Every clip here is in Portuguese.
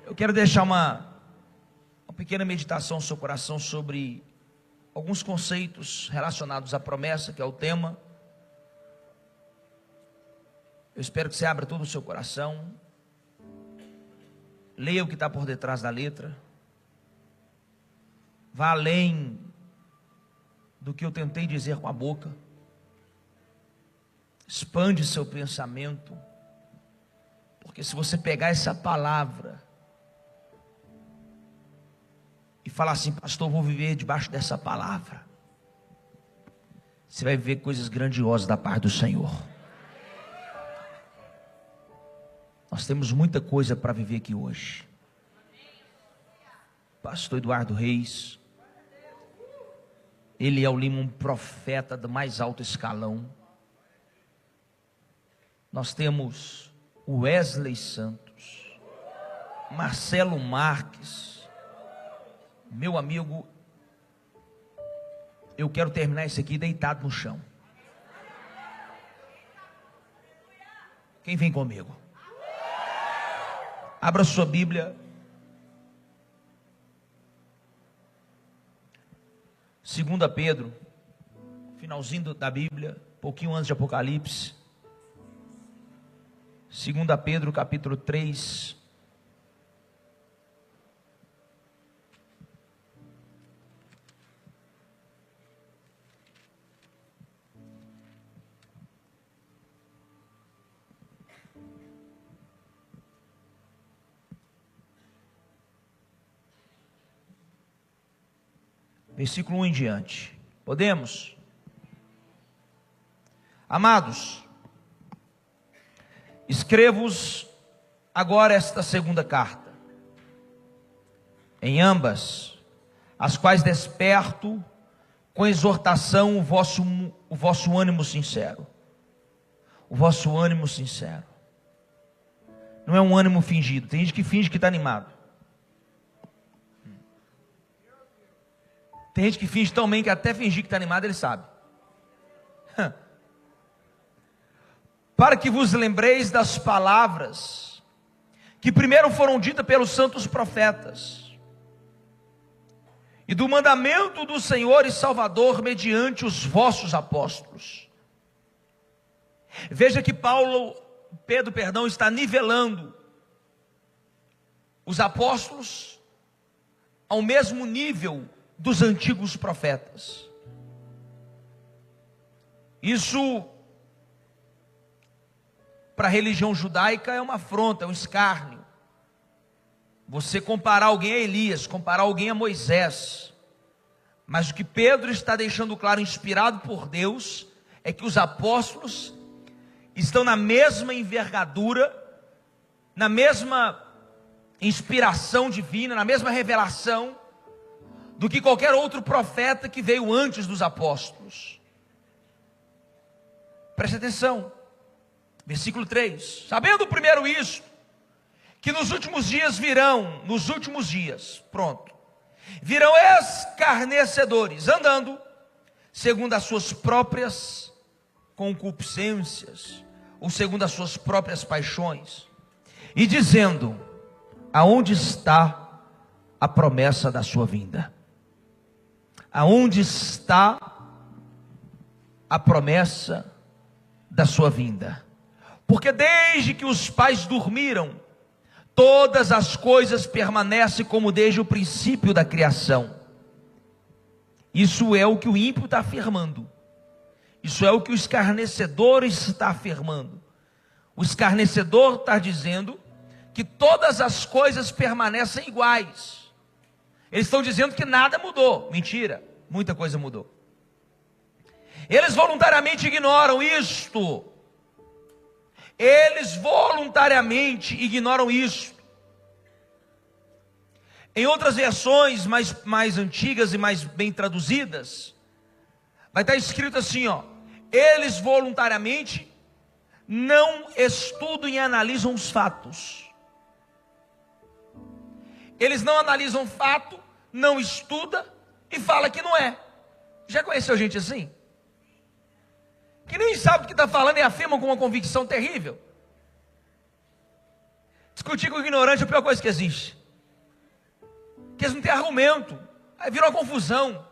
Eu quero deixar uma pequena meditação no seu coração sobre alguns conceitos relacionados à promessa, que é o tema. Eu espero que você abra todo o seu coração, leia o que está por detrás da letra, vá além do que eu tentei dizer com a boca, expande seu pensamento, porque se você pegar essa palavra e falar assim: pastor, eu vou viver debaixo dessa palavra, você vai viver coisas grandiosas da parte do Senhor. Nós temos muita coisa para viver aqui hoje. Pastor Eduardo Reis, ele é o Lima, um profeta do mais alto escalão. Nós temos Wesley Santos, Marcelo Marques. Meu amigo, eu quero terminar isso aqui deitado no chão. Quem vem comigo? Abra sua Bíblia. 2 Pedro, finalzinho da Bíblia, pouquinho antes de Apocalipse. 2 Pedro capítulo 3. Versículo 1 em diante. Podemos? Amados, escrevo-vos agora esta segunda carta, em ambas as quais desperto com exortação o vosso ânimo sincero. O vosso ânimo sincero. Não é um ânimo fingido. Tem gente que finge que está animado. Tem gente que finge tão bem que até fingir que está animado ele sabe. Para que vos lembreis das palavras que primeiro foram ditas pelos santos profetas, e do mandamento do Senhor e Salvador mediante os vossos apóstolos. Veja que Pedro está nivelando os apóstolos ao mesmo nível dos antigos profetas. Isso para a religião judaica é uma afronta, é um escárnio. Você comparar alguém a Elias, comparar alguém a Moisés. Mas o que Pedro está deixando claro, inspirado por Deus, é que os apóstolos estão na mesma envergadura, na mesma inspiração divina, na mesma revelação do que qualquer outro profeta que veio antes dos apóstolos. Preste atenção, versículo 3. Sabendo primeiro isso, que nos últimos dias virão escarnecedores, andando segundo as suas próprias concupiscências, ou segundo as suas próprias paixões, e dizendo: aonde está a promessa da sua vinda? Aonde está a promessa da sua vinda? Porque desde que os pais dormiram, todas as coisas permanecem como desde o princípio da criação. Isso é o que o ímpio está afirmando. Isso é o que o escarnecedor está afirmando. O escarnecedor está dizendo que todas as coisas permanecem iguais. Eles estão dizendo que nada mudou. Mentira, muita coisa mudou. Eles voluntariamente ignoram isto. Eles voluntariamente ignoram isto. Em outras versões mais antigas e mais bem traduzidas, vai estar escrito assim, ó: eles voluntariamente não estudam e analisam os fatos. Eles não analisam fato, não estuda e fala que não é. Já conheceu gente assim? Que nem sabe o que está falando e afirma com uma convicção terrível. Discutir com o ignorante é a pior coisa que existe. Porque eles não têm argumento. Aí vira uma confusão.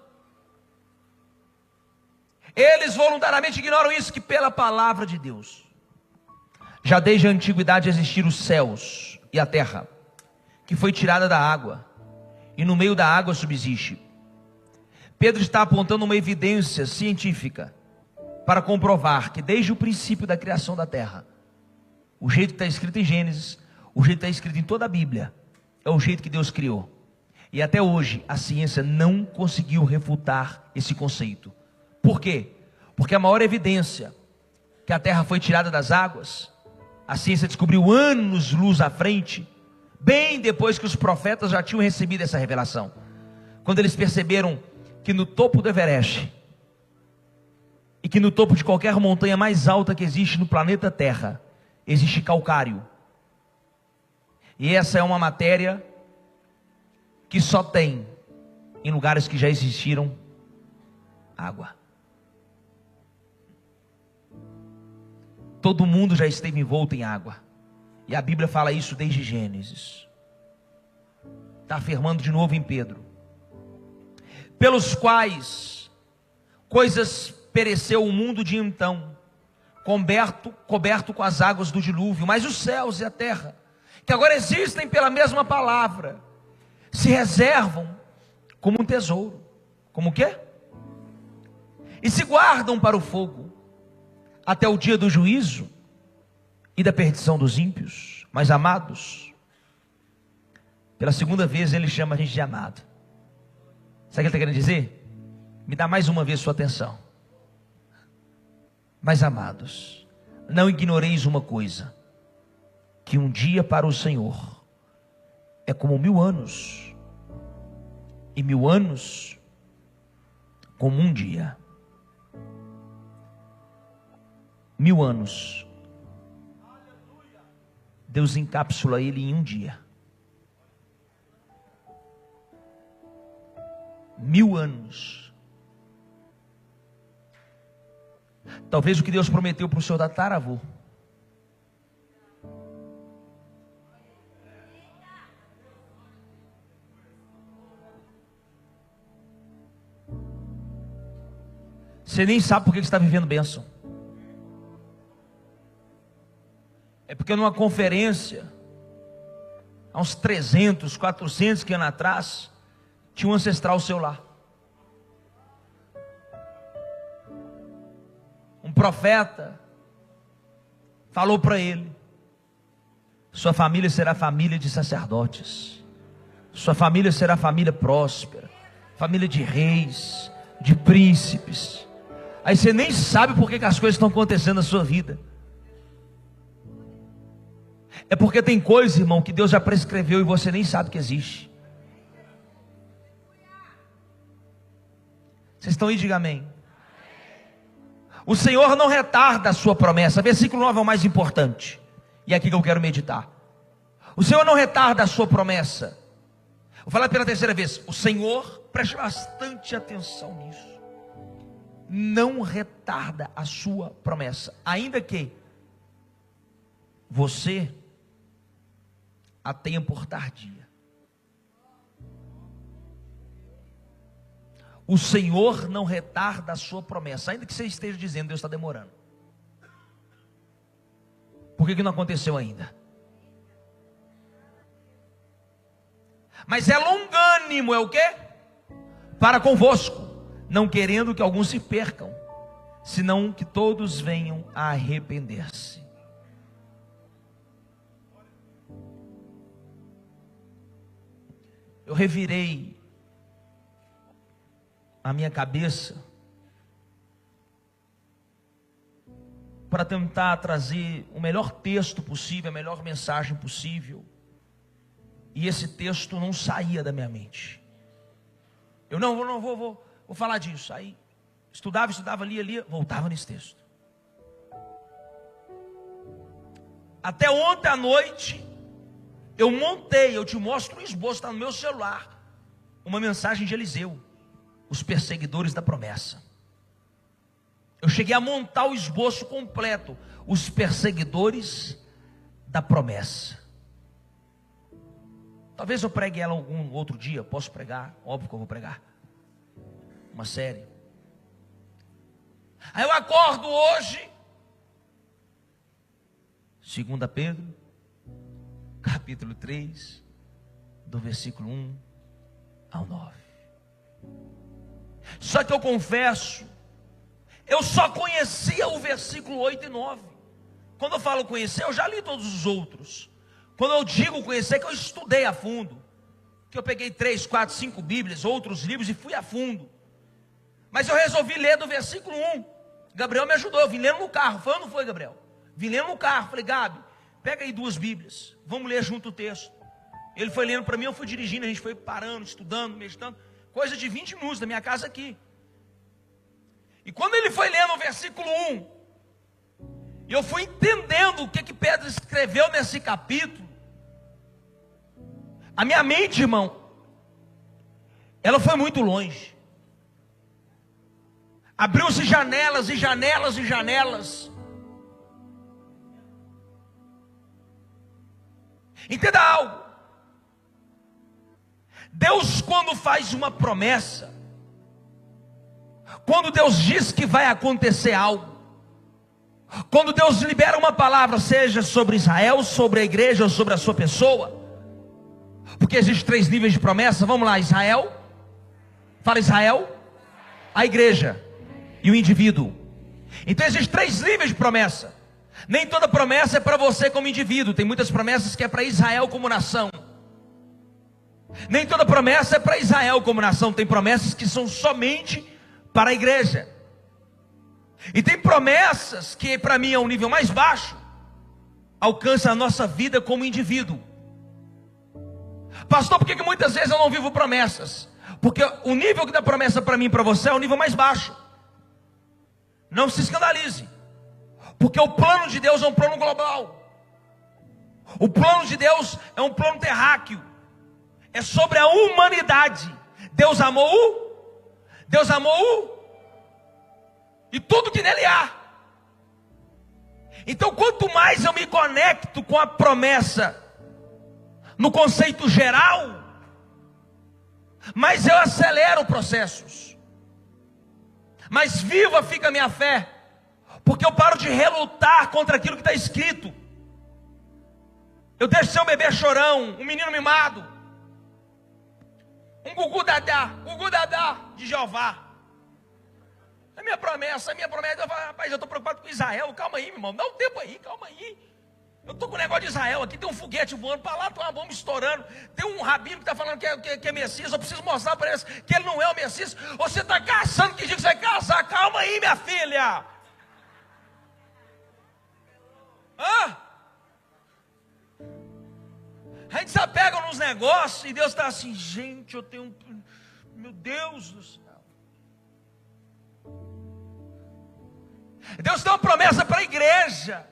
Eles voluntariamente ignoram isso, que pela palavra de Deus, já desde a antiguidade existiram os céus e a terra, que foi tirada da água, e no meio da água subsiste. Pedro está apontando uma evidência científica para comprovar que desde o princípio da criação da terra, o jeito que está escrito em Gênesis, o jeito que está escrito em toda a Bíblia, é o jeito que Deus criou. E até hoje a ciência não conseguiu refutar esse conceito. Por quê? Porque a maior evidência que a terra foi tirada das águas, a ciência descobriu anos-luz à frente, bem depois que os profetas já tinham recebido essa revelação. Quando eles perceberam que no topo do Everest, e que no topo de qualquer montanha mais alta que existe no planeta Terra, existe calcário. E essa é uma matéria que só tem em lugares que já existiram água. Todo mundo já esteve envolto em água. E a Bíblia fala isso desde Gênesis. Está afirmando de novo em Pedro. Pelos quais coisas pereceu o mundo de então, coberto com as águas do dilúvio. Mas os céus e a terra, que agora existem pela mesma palavra, se reservam como um tesouro. Como o quê? E se guardam para o fogo, até o dia do juízo e da perdição dos ímpios. Mas amados, pela segunda vez ele chama a gente de amado. Sabe o que ele está querendo dizer? Me dá mais uma vez sua atenção. Mas amados, não ignoreis uma coisa, que um dia para o Senhor é como 1000 anos, e 1000 anos como um dia. 1000 anos, Deus encapsula ele em um dia. 1000 anos. Talvez o que Deus prometeu para o seu tataravô, você nem sabe por que você está vivendo bênção. É porque numa conferência, há uns 300, 400 anos atrás, tinha um ancestral seu lá. Um profeta falou para ele: sua família será família de sacerdotes, sua família será família próspera, família de reis, de príncipes. Aí você nem sabe por que as coisas estão acontecendo na sua vida. É porque tem coisa, irmão, que Deus já prescreveu e você nem sabe que existe. Vocês estão aí? Diga amém. O Senhor não retarda a sua promessa. Versículo 9 é o mais importante, e é aqui que eu quero meditar. O Senhor não retarda a sua promessa. Vou falar pela terceira vez. O Senhor, preste bastante atenção nisso, não retarda a sua promessa, ainda que você a tenha por tardia. O Senhor não retarda a sua promessa, ainda que você esteja dizendo: Deus está demorando. Por que não aconteceu ainda? Mas é longânimo, é o quê? Para convosco, não querendo que alguns se percam, senão que todos venham a arrepender-se. Eu revirei a minha cabeça para tentar trazer o melhor texto possível, a melhor mensagem possível, e esse texto não saía da minha mente. Eu não vou falar disso. Aí estudava, lia, voltava nesse texto. Até ontem à noite eu te mostro um esboço, está no meu celular, uma mensagem de Eliseu: os perseguidores da promessa. Eu cheguei a montar o esboço completo: os perseguidores da promessa. Talvez eu pregue ela algum outro dia. Posso pregar? Óbvio que eu vou pregar. Uma série. Aí eu acordo hoje, 2 Pedro, capítulo 3, do versículo 1 ao 9. Só que eu confesso, eu só conhecia o versículo 8 e 9. Quando eu falo conhecer, eu já li todos os outros. Quando eu digo conhecer, é que eu estudei a fundo. Que eu peguei 3, 4, 5 Bíblias, outros livros e fui a fundo. Mas eu resolvi ler do versículo 1. Gabriel me ajudou, eu vim lendo no carro. Foi ou não foi, Gabriel? Vim lendo no carro, falei, Gabi, pega aí 2 Bíblias, vamos ler junto o texto. Ele foi lendo para mim, eu fui dirigindo, a gente foi parando, estudando, meditando. Coisa de 20 minutos da minha casa aqui. E quando ele foi lendo o versículo 1, e eu fui entendendo o que Pedro escreveu nesse capítulo, a minha mente, irmão, ela foi muito longe. Abriu-se janelas e janelas e janelas. Entenda algo. Deus, quando faz uma promessa, quando Deus diz que vai acontecer algo, quando Deus libera uma palavra, seja sobre Israel, sobre a igreja ou sobre a sua pessoa, porque existem 3 níveis de promessa. Vamos lá, Israel, fala Israel, a igreja e o indivíduo. Então existem 3 níveis de promessa. Nem toda promessa é para você como indivíduo. Tem muitas promessas que é para Israel como nação. Nem toda promessa é para Israel como nação. Tem promessas que são somente para a igreja. E tem promessas que para mim é um nível mais baixo, alcança a nossa vida como indivíduo. Pastor, por que muitas vezes eu não vivo promessas? Porque o nível que dá promessa para mim e para você é o nível mais baixo. Não se escandalize, porque o plano de Deus é um plano global. O plano de Deus é um plano terráqueo. É sobre a humanidade. Deus amou e tudo que nele há. Então, quanto mais eu me conecto com a promessa no conceito geral, mais eu acelero processos, mais viva fica a minha fé, porque eu paro de relutar contra aquilo que está escrito. Eu deixo ser um bebê chorão, um menino mimado, um gugu dadá de Jeová. É minha promessa, eu falo, rapaz, eu estou preocupado com Israel. Calma aí, meu irmão, dá um tempo aí, calma aí. Eu estou com o negócio de Israel aqui, tem um foguete voando para lá, tem uma bomba estourando, tem um rabino que está falando que é Messias. Eu preciso mostrar para eles que ele não é o Messias. Você está caçando, que dia que você vai caçar? Calma aí, minha filha. A gente se apega nos negócios e Deus está assim, gente, eu tenho meu Deus do céu. Deus tem uma promessa para a igreja.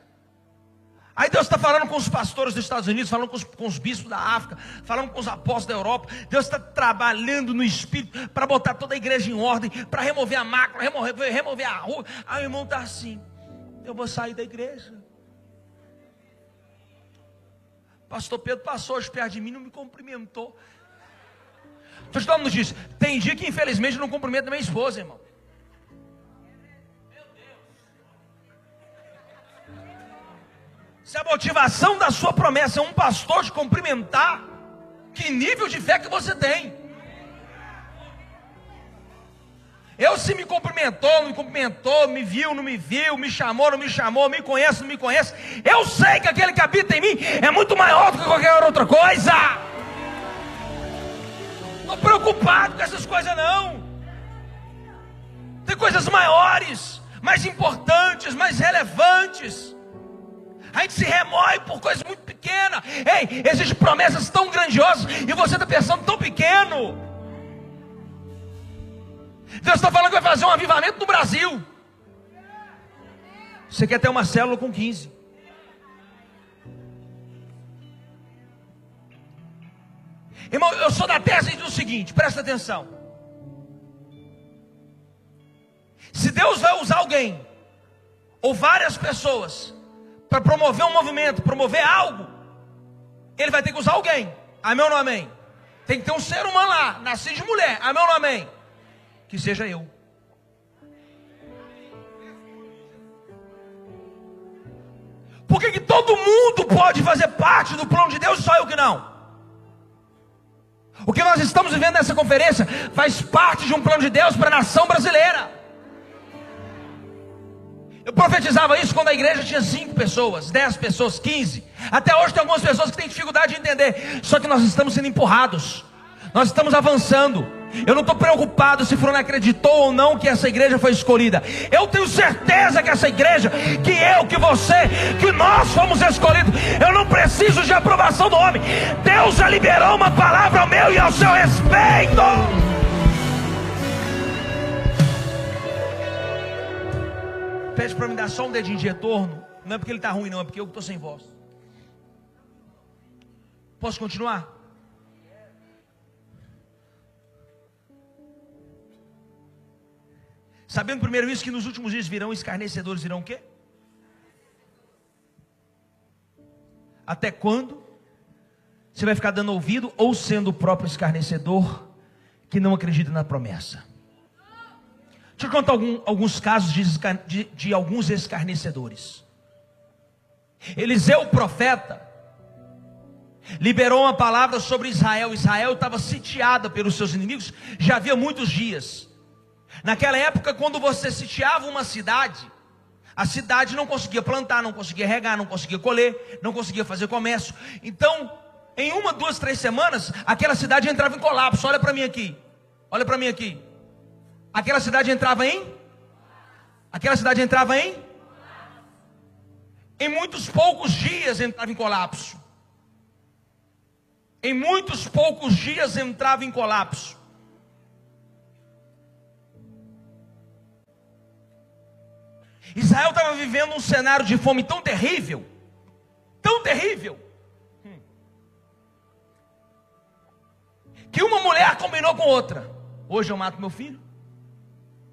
Aí Deus está falando com os pastores dos Estados Unidos, falando com os bispos da África, falando com os apóstolos da Europa. Deus está trabalhando no Espírito para botar toda a igreja em ordem, para remover a mácula, remover a rua. Aí o irmão está assim, eu vou sair da igreja. Pastor Pedro passou hoje perto de mim, não me cumprimentou. Estou te dando notícia. Tem dia que infelizmente eu não cumprimento a minha esposa, irmão. Se a motivação da sua promessa é um pastor te cumprimentar, que nível de fé que você tem? Eu, se me cumprimentou, não me cumprimentou, me viu, não me viu, me chamou, não me chamou, me conhece, não me conhece, eu sei que aquele que habita em mim é muito maior do que qualquer outra coisa. Não estou preocupado com essas coisas não. Tem coisas maiores, mais importantes, mais relevantes. A gente se remoe por coisas muito pequenas. Ei, existem promessas tão grandiosas e você está pensando tão pequeno. Deus está falando que vai fazer um avivamento no Brasil. Você quer ter uma célula com 15? Irmão, eu sou da tese do seguinte, presta atenção. Se Deus vai usar alguém ou várias pessoas para promover um movimento, promover algo, Ele vai ter que usar alguém. Amém ou não amém? Tem que ter um ser humano lá, nascido de mulher. Amém ou não amém? Que seja eu. Por que todo mundo pode fazer parte do plano de Deus e só eu que não? O que nós estamos vivendo nessa conferência faz parte de um plano de Deus para a nação brasileira. Eu profetizava isso quando a igreja tinha 5 pessoas, 10 pessoas, 15. Até hoje tem algumas pessoas que têm dificuldade de entender. Só que nós estamos sendo empurrados. Nós estamos avançando. Eu não estou preocupado se Fulano acreditou ou não que essa igreja foi escolhida. Eu tenho certeza que essa igreja, que eu, que você, que nós fomos escolhidos. Eu não preciso de aprovação do homem. Deus já liberou uma palavra ao meu e ao seu respeito. Pede para me dar só um dedinho de retorno. Não é porque ele está ruim não, é porque eu estou sem voz. Posso continuar? Sabendo primeiro isso, que nos últimos dias virão escarnecedores, virão o quê? Até quando você vai ficar dando ouvido ou sendo o próprio escarnecedor que não acredita na promessa? Deixa eu contar alguns casos de alguns escarnecedores. Eliseu, o profeta, liberou uma palavra sobre Israel. Israel estava sitiada pelos seus inimigos, já havia muitos dias. Naquela época, quando você sitiava uma cidade, a cidade não conseguia plantar, não conseguia regar, não conseguia colher, não conseguia fazer comércio. Então, em 1, 2, 3 semanas, aquela cidade entrava em colapso. Olha para mim aqui, olha para mim aqui. Aquela cidade entrava em? Em muitos poucos dias entrava em colapso. Em muitos poucos dias entrava em colapso. Israel estava vivendo um cenário de fome tão terrível, que uma mulher combinou com outra. Hoje eu mato meu filho.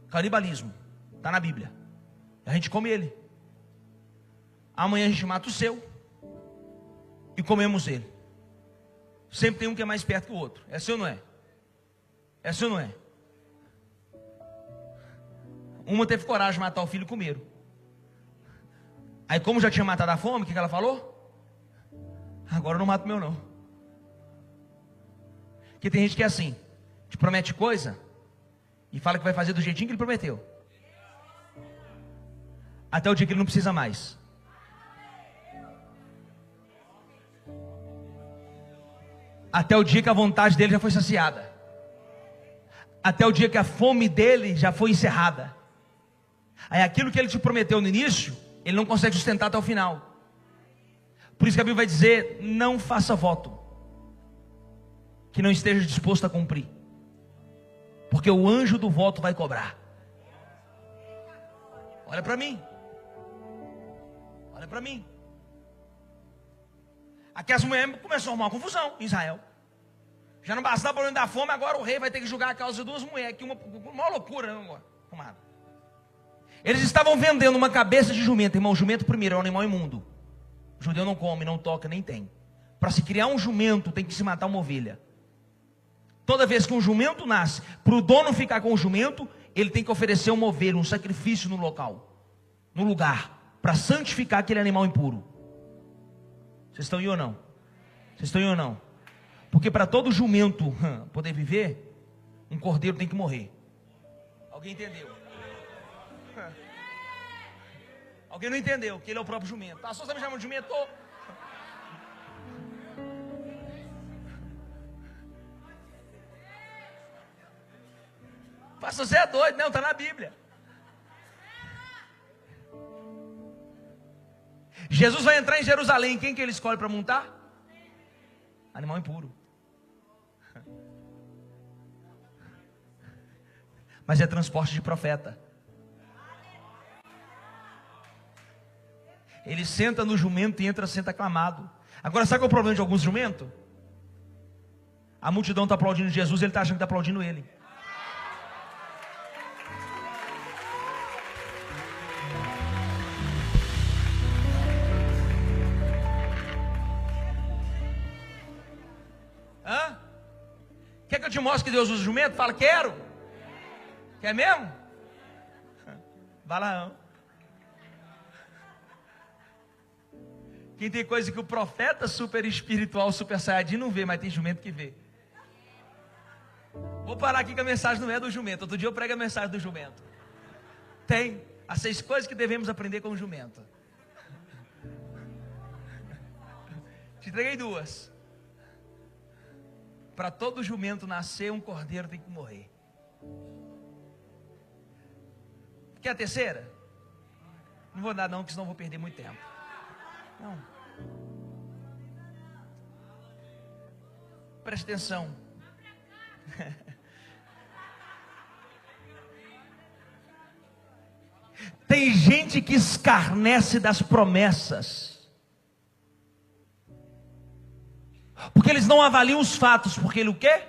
Canibalismo, está na Bíblia. A gente come ele. Amanhã a gente mata o seu e comemos ele. Sempre tem um que é mais perto que o outro. É assim ou não é? É assim ou não é? Uma teve coragem de matar o filho e comeram. Aí, como já tinha matado a fome, o que ela falou? Agora eu não mato o meu não. Porque tem gente que é assim, te promete coisa e fala que vai fazer do jeitinho que ele prometeu, até o dia que ele não precisa mais. Até o dia que a vontade dele já foi saciada. Até o dia que a fome dele já foi encerrada. Aí aquilo que ele te prometeu no início, ele não consegue sustentar até o final. Por isso que a Bíblia vai dizer: não faça voto que não esteja disposto a cumprir, porque o anjo do voto vai cobrar. Olha para mim. Olha para mim. Aqui as mulheres começaram a arrumar uma confusão em Israel. Já não bastava o problema da fome, agora o rei vai ter que julgar a causa de 2 mulheres. Que uma loucura, né, comadre? Eles estavam vendendo uma cabeça de jumento. Irmão, jumento primeiro é um animal imundo. O judeu não come, não toca, nem tem. Para se criar um jumento, tem que se matar uma ovelha. Toda vez que um jumento nasce, para o dono ficar com o jumento, ele tem que oferecer uma ovelha, um sacrifício no local, no lugar, para santificar aquele animal impuro. Vocês estão aí ou não? Vocês estão aí ou não? Porque para todo jumento poder viver, um cordeiro tem que morrer. Alguém entendeu? Alguém não entendeu que ele é o próprio jumento. Pastor, você me chama de jumento? Pastor, você é doido? Não, está na Bíblia. Jesus vai entrar em Jerusalém. Quem que ele escolhe para montar? Animal impuro. Mas é transporte de profeta. Ele senta no jumento e senta aclamado. Agora, sabe qual é o problema de alguns jumentos? A multidão está aplaudindo Jesus, ele está achando que está aplaudindo ele. Hã? Quer que eu te mostre que Deus usa jumento? Fala, quero. Quer mesmo? Balaão. Quem tem coisa que o profeta super espiritual, super saiyajin não vê, mas tem jumento que vê. Vou parar aqui que a mensagem não é do jumento. Outro dia eu prego a mensagem do jumento. Tem as 6 coisas que devemos aprender com o jumento. Te entreguei 2. Para todo jumento nascer, um cordeiro tem que morrer. Quer a terceira? Não vou dar não, porque senão eu vou perder muito tempo. Não. Preste atenção. Tem gente que escarnece das promessas, porque eles não avaliam os fatos, porque ele o quê?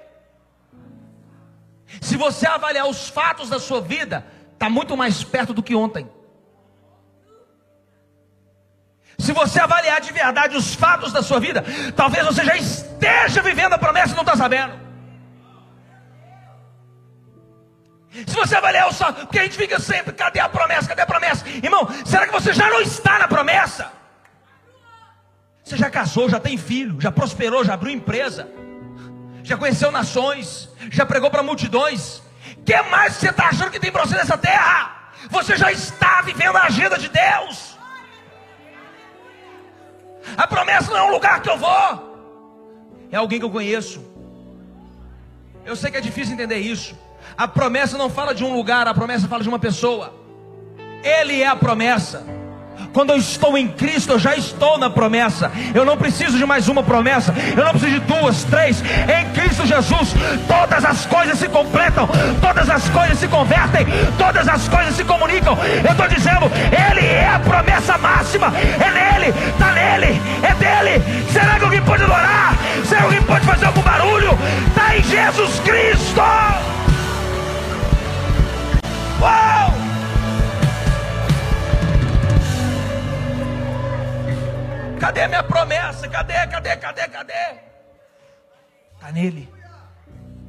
Se você avaliar os fatos da sua vida, está muito mais perto do que ontem. Se você avaliar de verdade os fatos da sua vida, talvez você já esteja vivendo a promessa e não está sabendo. Se você avaliar os fatos, porque a gente fica sempre, cadê a promessa, cadê a promessa? Irmão, será que você já não está na promessa? Você já casou, já tem filho, já prosperou, já abriu empresa, já conheceu nações, já pregou para multidões. O que mais você está achando que tem para você nessa terra? Você já está vivendo a agenda de Deus. A promessa não é um lugar que eu vou, é alguém que eu conheço. Eu sei que é difícil entender isso. A promessa não fala de um lugar, a promessa fala de uma pessoa. Ele é a promessa. Quando eu estou em Cristo, eu já estou na promessa. Eu não preciso de mais uma promessa. Eu não preciso de 2, 3. Em Cristo Jesus, todas as coisas se completam, todas as coisas se convertem, todas as coisas se comunicam. Eu estou dizendo, Ele é a promessa máxima. É nele, está nele, é dele. Será que alguém pode adorar? Será que alguém pode fazer algum barulho? Está em Jesus Cristo. Uau! Cadê a minha promessa? Cadê? Está nele.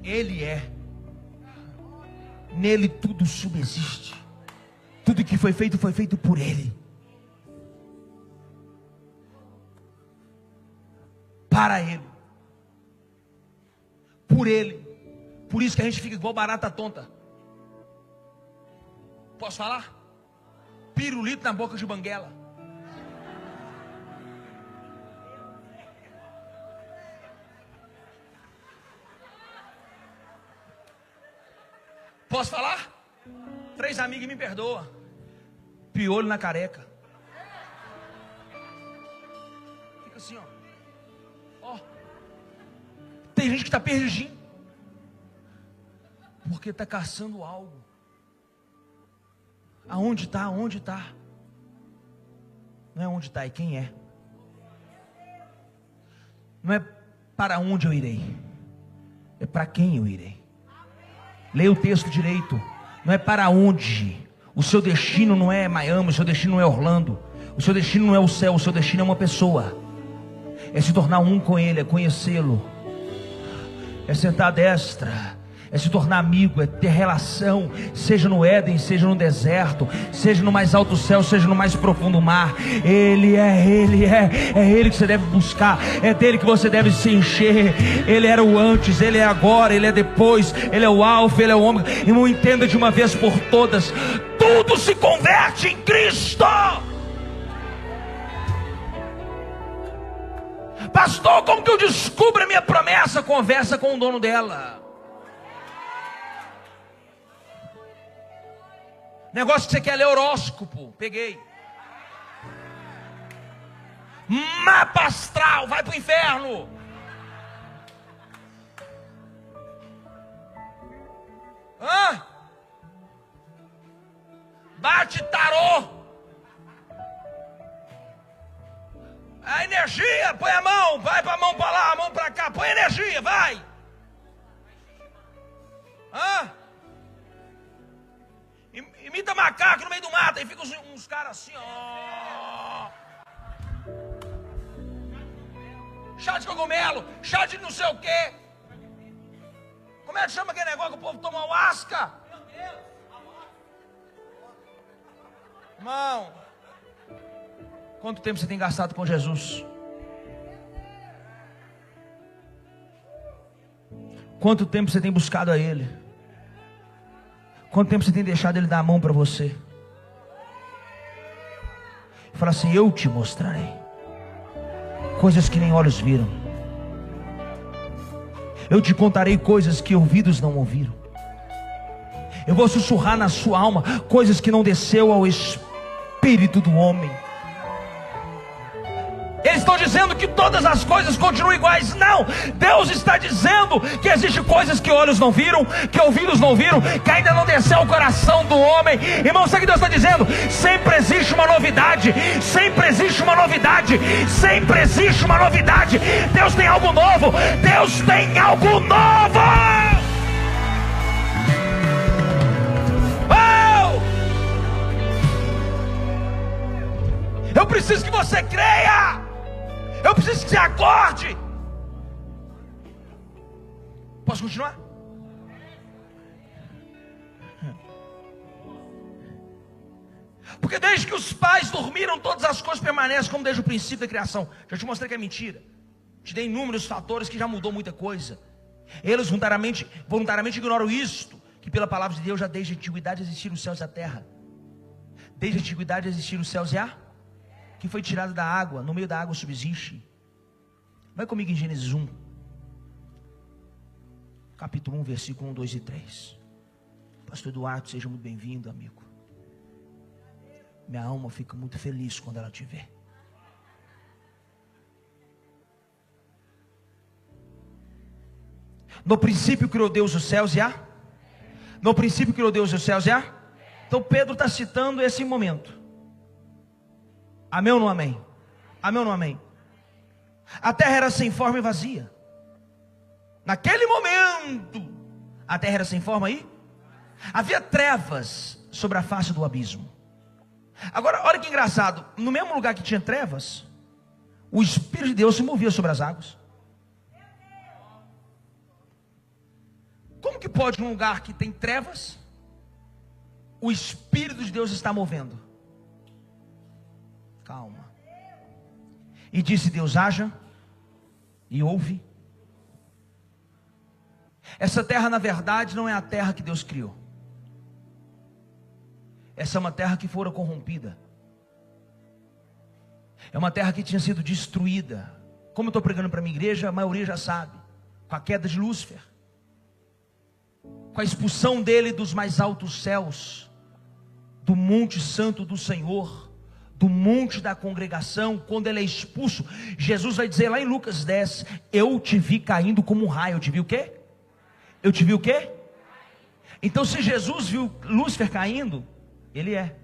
Ele é. Nele tudo subsiste. Tudo que foi feito por Ele. Para Ele. Por Ele. Por isso que a gente fica igual barata tonta. Posso falar? Pirulito na boca de banguela. Posso falar? 3 amigos me perdoam. Piolho na careca. Fica assim, ó. Ó. Tem gente que está perdidinho, porque está caçando algo. Aonde está? Onde está? Não é onde está, é quem é. Não é para onde eu irei, é para quem eu irei. Leia o texto direito. Não é para onde. O seu destino não é Miami, o seu destino não é Orlando, o seu destino não é o céu, o seu destino é uma pessoa. É se tornar um com Ele, é conhecê-lo, é sentar à destra, é se tornar amigo, é ter relação, seja no Éden, seja no deserto, seja no mais alto céu, seja no mais profundo mar. É Ele que você deve buscar, é dele que você deve se encher. Ele era o antes, Ele é agora, Ele é depois, Ele é o alfa, Ele é o ômega. E não entenda de uma vez por todas, tudo se converte em Cristo. Pastor, como que eu descubro a minha promessa? Conversa com o dono dela. Negócio que você quer ler horóscopo, peguei. Mapa astral, vai pro inferno. Hã? Bate tarô. A energia, põe a mão, vai pra mão pra lá, a mão pra cá, põe energia, vai. Hã? Imita macaco no meio do mato, aí fica uns caras assim, ó. chá de cogumelo, chá de não sei o quê. Como é que chama aquele negócio que o povo toma ayahuasca? Irmão, quanto tempo você tem gastado com Jesus? Quanto tempo você tem buscado a Ele? Quanto tempo você tem deixado Ele dar a mão para você? Fala assim: eu te mostrarei coisas que nem olhos viram. Eu te contarei coisas que ouvidos não ouviram. Eu vou sussurrar na sua alma coisas que não desceu ao espírito do homem. Eles estão dizendo que todas as coisas continuam iguais. Não, Deus está dizendo que existem coisas que olhos não viram, que ouvidos não viram, que ainda não desceu ao coração do homem. Irmão, sabe o que Deus está dizendo? Sempre existe uma novidade. Sempre existe uma novidade. Sempre existe uma novidade. Deus tem algo novo. Deus tem algo novo. Eu preciso que você creia. Eu preciso que você acorde. Posso continuar? Porque desde que os pais dormiram, todas as coisas permanecem como desde o princípio da criação. Já te mostrei que é mentira. Te dei inúmeros fatores que já mudou muita coisa. Eles voluntariamente ignoram isto, que pela palavra de Deus já desde a antiguidade existiram os céus e a terra. Desde a antiguidade existiram os céus e a que foi tirado da água, no meio da água subsiste. Vai comigo em Gênesis 1, capítulo 1, versículo 1, 2 e 3. Pastor Eduardo, seja muito bem-vindo, amigo. Minha alma fica muito feliz quando ela te vê. No princípio criou Deus os céus e a? No princípio criou Deus os céus e a? Então Pedro está citando esse momento. Amém ou não amém? Amém ou não amém? A terra era sem forma e vazia. Naquele momento, a terra era sem forma e havia trevas sobre a face do abismo. Agora, olha que engraçado. No mesmo lugar que tinha trevas, o Espírito de Deus se movia sobre as águas. Como que pode num lugar que tem trevas, o Espírito de Deus está movendo? Calma. E disse Deus: haja, e houve. Essa terra na verdade não é a terra que Deus criou. Essa é uma terra que fora corrompida. É uma terra que tinha sido destruída. Como eu estou pregando para a minha igreja, a maioria já sabe. Com a queda de Lúcifer, com a expulsão dele dos mais altos céus, do monte santo do Senhor, do monte da congregação. Quando ele é expulso, Jesus vai dizer lá em Lucas 10: eu te vi caindo como um raio. Eu te vi o quê? Eu te vi o quê? Então se Jesus viu Lúcifer caindo, ele é.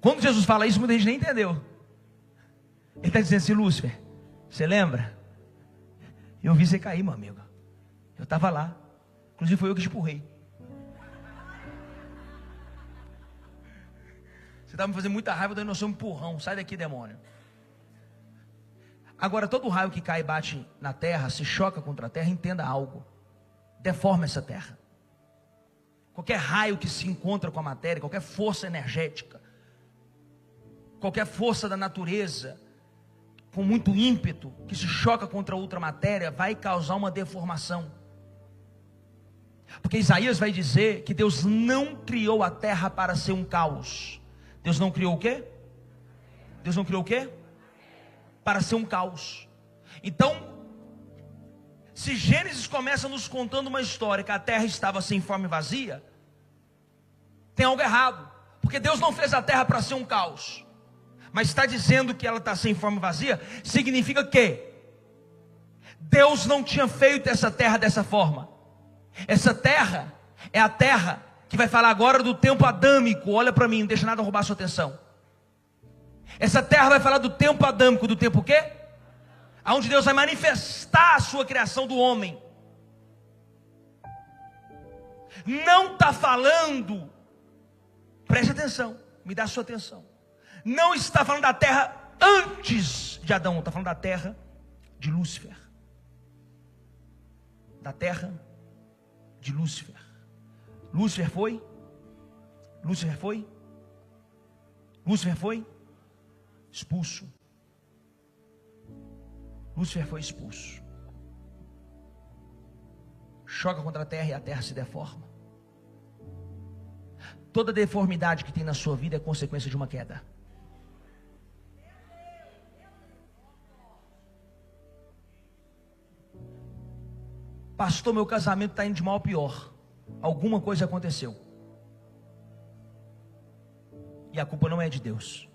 Quando Jesus fala isso, muita gente nem entendeu. Ele está dizendo assim: Lúcifer, você lembra? Eu vi você cair, meu amigo. Eu estava lá. Inclusive foi eu que te empurrei. Você estava me fazendo muita raiva, dando noção, empurrão. Sai daqui, demônio. Agora, todo raio que cai e bate na terra, se choca contra a terra, entenda algo. Deforma essa terra. Qualquer raio que se encontra com a matéria, qualquer força energética, qualquer força da natureza, com muito ímpeto, que se choca contra outra matéria, vai causar uma deformação. Porque Isaías vai dizer que Deus não criou a terra para ser um caos. Deus não criou o quê? Deus não criou o quê? Para ser um caos. Então, se Gênesis começa nos contando uma história que a terra estava sem forma e vazia, tem algo errado. Porque Deus não fez a terra para ser um caos. Mas está dizendo que ela está sem forma e vazia, significa que Deus não tinha feito essa terra dessa forma. Essa terra é a terra que vai falar agora do tempo adâmico. Olha para mim, não deixa nada roubar sua atenção. Essa terra vai falar do tempo adâmico. Do tempo o quê? Onde Deus vai manifestar a sua criação do homem. Não está falando, preste atenção, me dá a sua atenção, não está falando da terra antes de Adão. Está falando da terra de Lúcifer. Da terra de Lúcifer. Lúcifer foi expulso. Lúcifer foi expulso. Choca contra a terra e a terra se deforma. Toda deformidade que tem na sua vida é consequência de uma queda. Pastor, meu casamento está indo de mal a pior. Alguma coisa aconteceu. E a culpa não é de Deus.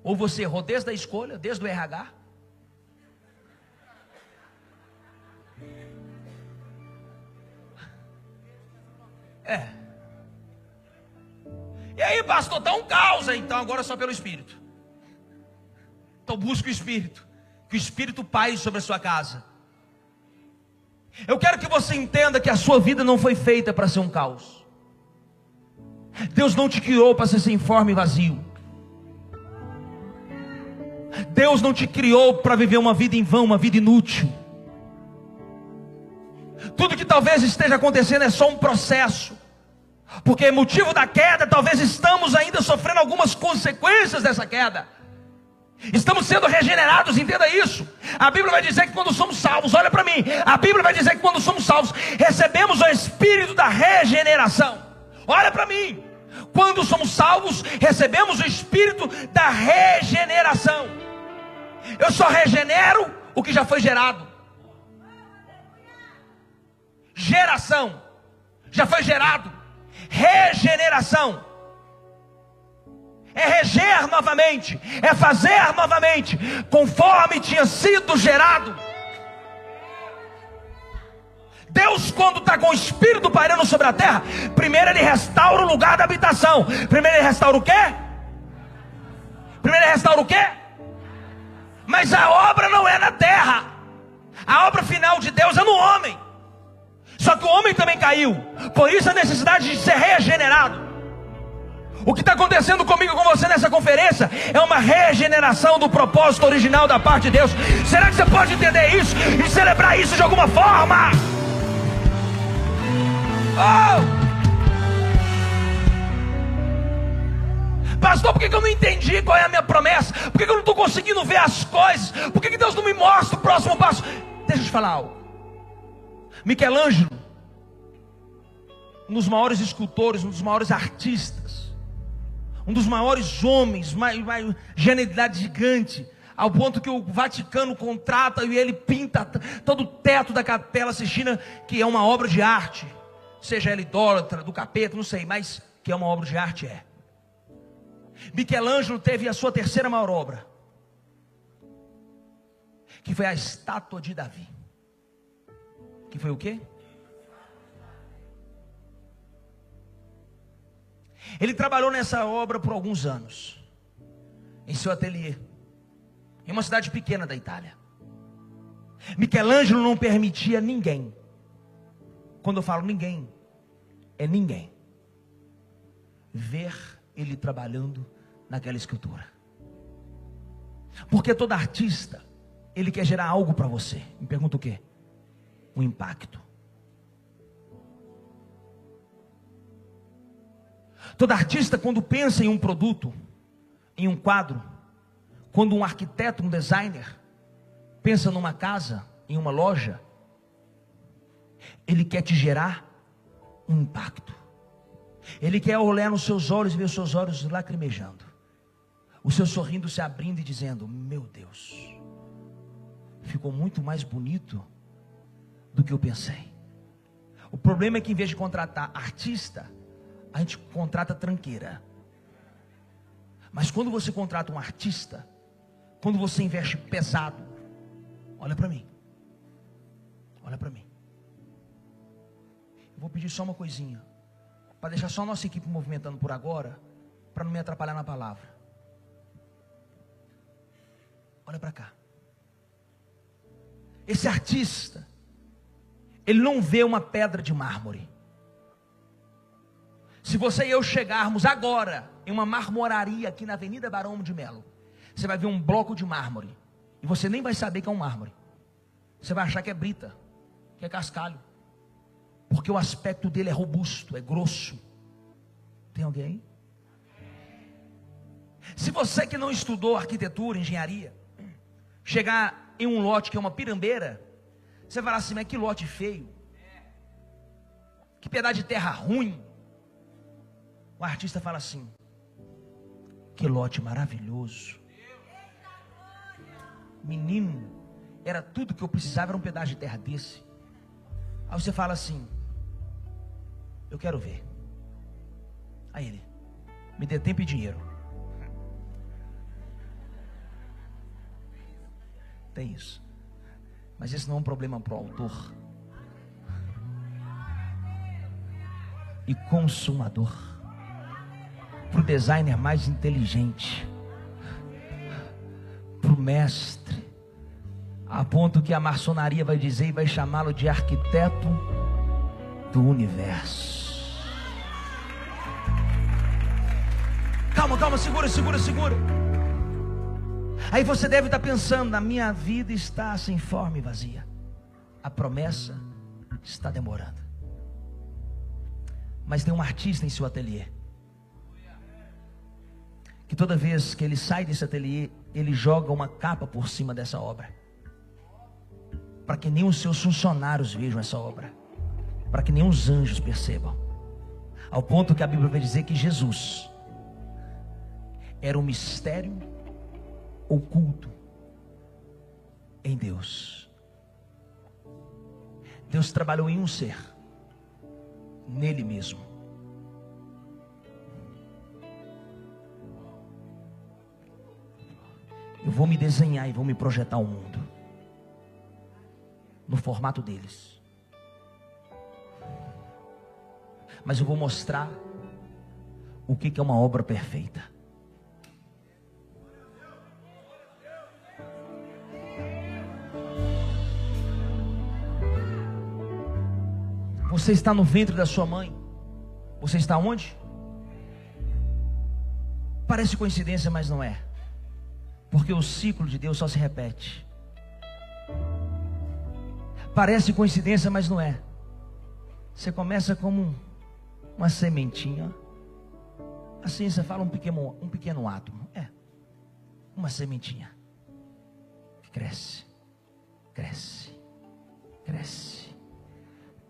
Ou você errou desde a escolha, desde o RH. E aí, pastor, está um caos aí. Então agora é só pelo Espírito. Então busque o Espírito. Que o Espírito paire sobre a sua casa. Eu quero que você entenda que a sua vida não foi feita para ser um caos. Deus não te criou para ser sem forma e vazio. Deus não te criou para viver uma vida em vão, uma vida inútil. Tudo que talvez esteja acontecendo é só um processo. Porque motivo da queda, talvez estamos ainda sofrendo algumas consequências dessa queda. Estamos sendo regenerados, entenda isso. A Bíblia vai dizer que quando somos salvos, olha para mim, a Bíblia vai dizer que quando somos salvos, recebemos o Espírito da regeneração. Olha para mim, quando somos salvos, recebemos o Espírito da regeneração. Eu só regenero o que já foi gerado. Geração, já foi gerado. Regeneração é reger novamente, é fazer novamente, conforme tinha sido gerado. Deus, quando está com o Espírito pairando sobre a terra, primeiro Ele restaura o lugar da habitação. Primeiro Ele restaura o quê? Primeiro Ele restaura o quê? Mas a obra não é na terra. A obra final de Deus é no homem. Só que o homem também caiu. Por isso a necessidade de ser regenerado. O que está acontecendo comigo e com você nessa conferência é uma regeneração do propósito original da parte de Deus. Será que você pode entender isso e celebrar isso de alguma forma? Pastor, por que eu não entendi qual é a minha promessa? Por que eu não estou conseguindo ver as coisas? Por que Deus não me mostra o próximo passo? Deixa eu te falar algo. Michelangelo, um dos maiores escultores, um dos maiores artistas, um dos maiores homens, uma genialidade gigante, ao ponto que o Vaticano contrata e ele pinta todo o teto da Capela Sistina, que é uma obra de arte, seja ela idólatra, do capeta, não sei, mas que é uma obra de arte, é. Michelangelo teve a sua terceira maior obra, que foi a estátua de Davi. Que foi o quê? Ele trabalhou nessa obra por alguns anos, em seu ateliê, em uma cidade pequena da Itália. Michelangelo não permitia ninguém, quando eu falo ninguém, é ninguém, ver ele trabalhando naquela escultura. Porque todo artista, ele quer gerar algo para você. Me pergunta o quê? Um impacto. Todo artista, quando pensa em um produto, em um quadro, quando um arquiteto, um designer, pensa numa casa, em uma loja, ele quer te gerar um impacto. Ele quer olhar nos seus olhos e ver os seus olhos lacrimejando, o seu sorrindo se abrindo e dizendo: meu Deus, ficou muito mais bonito do que eu pensei. O problema é que em vez de contratar artista, a gente contrata tranqueira. Mas quando você contrata um artista, quando você investe pesado, olha para mim, olha para mim. Eu vou pedir só uma coisinha, para deixar só a nossa equipe movimentando por agora, para não me atrapalhar na palavra. Olha para cá. Esse artista, ele não vê uma pedra de mármore. Se você e eu chegarmos agora em uma marmoraria aqui na Avenida Barão de Melo, Você vai ver um bloco de mármore, e você nem vai saber que é um mármore. Você vai achar que é brita, que é cascalho, porque o aspecto dele é robusto, é grosso. Tem alguém aí? Se você que não estudou arquitetura, engenharia, chegar em um lote que é uma pirambeira, você vai falar assim: mas que lote feio, que pedaço de terra ruim. O artista fala assim: que lote maravilhoso. Menino, era tudo que eu precisava, era um pedaço de terra desse. Aí você fala assim: eu quero ver. Aí ele: me dê tempo e dinheiro. Tem isso. Mas esse não é um problema para o autor e consumador, para o designer mais inteligente, para o mestre, a ponto que a maçonaria vai dizer e vai chamá-lo de arquiteto do universo. Calma, segura. Aí você deve estar pensando: a minha vida está sem forma e vazia. A promessa está demorando. Mas tem um artista em seu ateliê, que toda vez que ele sai desse ateliê, ele joga uma capa por cima dessa obra, para que nem os seus funcionários vejam essa obra, para que nem os anjos percebam. Ao ponto que a Bíblia vai dizer que Jesus era um mistério oculto em Deus. Deus trabalhou em um ser, nele mesmo. Eu vou me desenhar e vou me projetar o mundo no formato deles, mas eu vou mostrar o que é uma obra perfeita. Você está no ventre da sua mãe. Você está onde? Parece coincidência, mas não é. Porque o ciclo de Deus só se repete. Parece coincidência, mas não é. Você começa como uma sementinha. A ciência fala um pequeno átomo. É, uma sementinha. Cresce.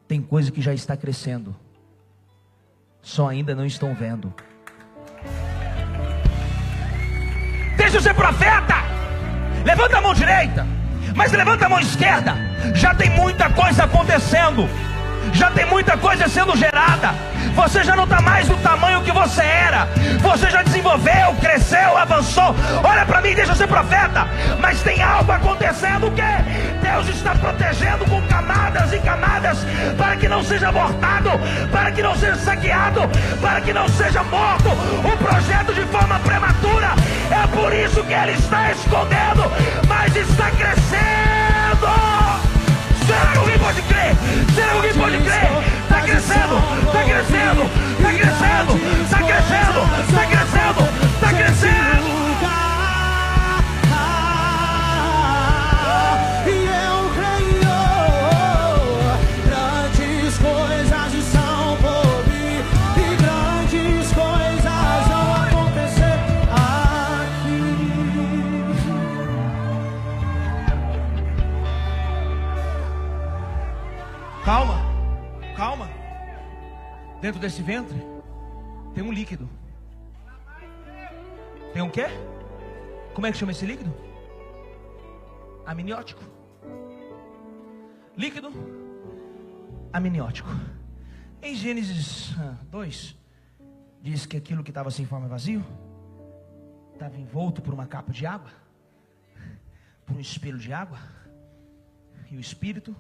Tem coisa que já está crescendo, só ainda não estão vendo. Deixa eu ser profeta. Levanta a mão direita, mas levanta a mão esquerda. Já tem muita coisa acontecendo, já tem muita coisa sendo gerada. Você já não está mais do tamanho que você era. Você já desenvolveu, cresceu, avançou. Olha para mim, deixa eu ser profeta. Mas tem algo acontecendo que Deus está protegendo com camadas e camadas, para que não seja abortado, para que não seja saqueado, para que não seja morto o projeto de forma prematura. É por isso que ele está escondendo, mas está crescendo. Será que alguém pode crer? Será que alguém pode crer? Está crescendo, está crescendo, está crescendo, está crescendo, está crescendo, está crescendo. E eu creio, grandes coisas estão por vir, e grandes coisas vão acontecer aqui. Calma. Dentro desse ventre tem um líquido. Tem um quê? Como é que chama esse líquido? Amniótico. Líquido amniótico. Em Gênesis 2 diz que aquilo que estava sem forma e vazio estava envolto por uma capa de água, por um espelho de água, e o Espírito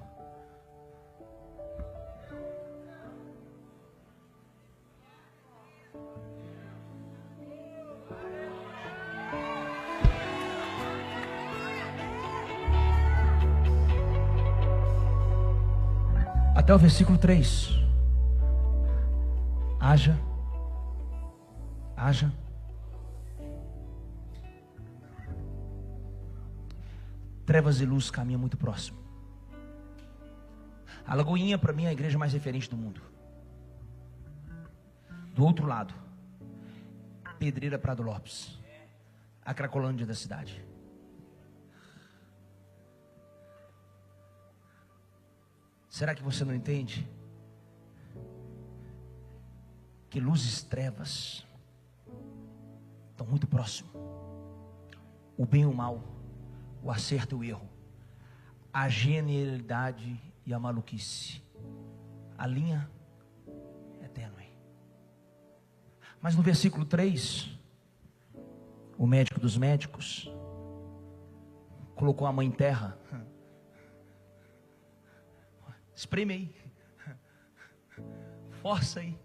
até o versículo 3. Haja Trevas e luz caminham muito próximo. A Lagoinha, para mim, é a igreja mais referente do mundo. Do outro lado, Pedreira Prado Lopes, a Cracolândia da cidade. Será que você não entende que luzes e trevas estão muito próximos? O bem e o mal, o acerto e o erro, a genialidade e a maluquice, a linha é tênue. Mas no versículo 3, o médico dos médicos colocou a mãe em terra. Espreme aí, força aí,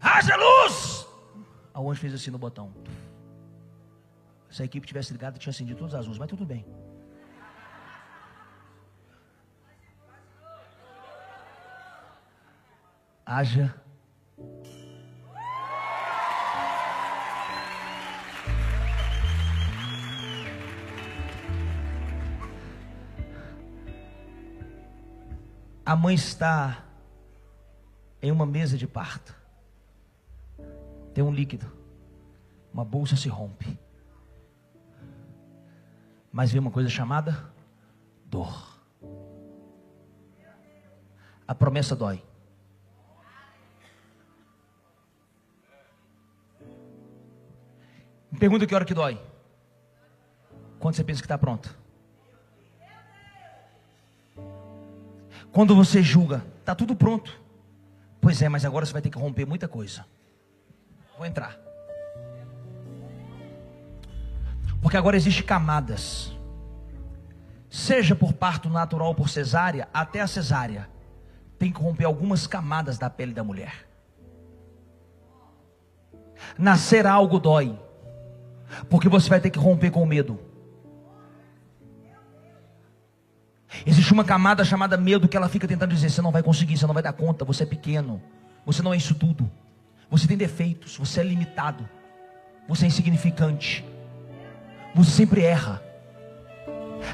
haja luz. Aonde fez assim no botão. Se a equipe tivesse ligado, tinha acendido todas as luzes, mas tudo bem. Haja. A mãe está em uma mesa de parto. Tem um líquido. Uma bolsa se rompe. Mas vem uma coisa chamada dor. A promessa dói. Me pergunta que hora que dói. Quando você pensa que está pronto. Quando você julga, está tudo pronto. Pois é, mas agora você vai ter que romper muita coisa. Vou entrar. Porque agora existem camadas. Seja por parto natural ou por cesárea, até a cesárea tem que romper algumas camadas da pele da mulher. Nascer algo dói, porque você vai ter que romper com o medo. Existe uma camada chamada medo, que ela fica tentando dizer: você não vai conseguir, você não vai dar conta, você é pequeno, você não é isso tudo, você tem defeitos, você é limitado, você é insignificante, você sempre erra.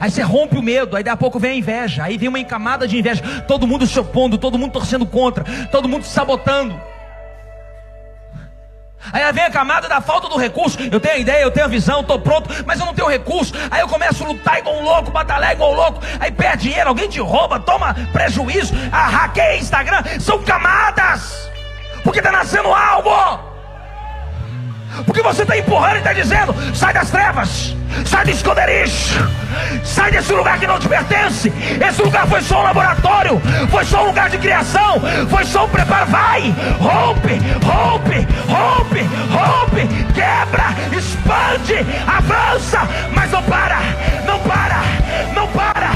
Aí você rompe o medo, aí daqui a pouco vem a inveja, aí vem uma camada de inveja, todo mundo se opondo, todo mundo torcendo contra, todo mundo se sabotando. Aí vem a camada da falta do recurso. Eu tenho a ideia, eu tenho a visão, estou pronto, mas eu não tenho recurso. Aí eu começo a lutar igual um louco, batalhar igual um louco. Aí perde dinheiro, alguém te rouba, toma prejuízo, hackeia Instagram. São camadas, porque está nascendo algo. Porque você está empurrando e está dizendo: sai das trevas, sai do esconderijo, sai desse lugar que não te pertence. Esse lugar foi só um laboratório, foi só um lugar de criação, foi só um preparo. Vai, rompe, rompe, rompe, rompe, quebra, expande, avança. Mas não para, não para, não para,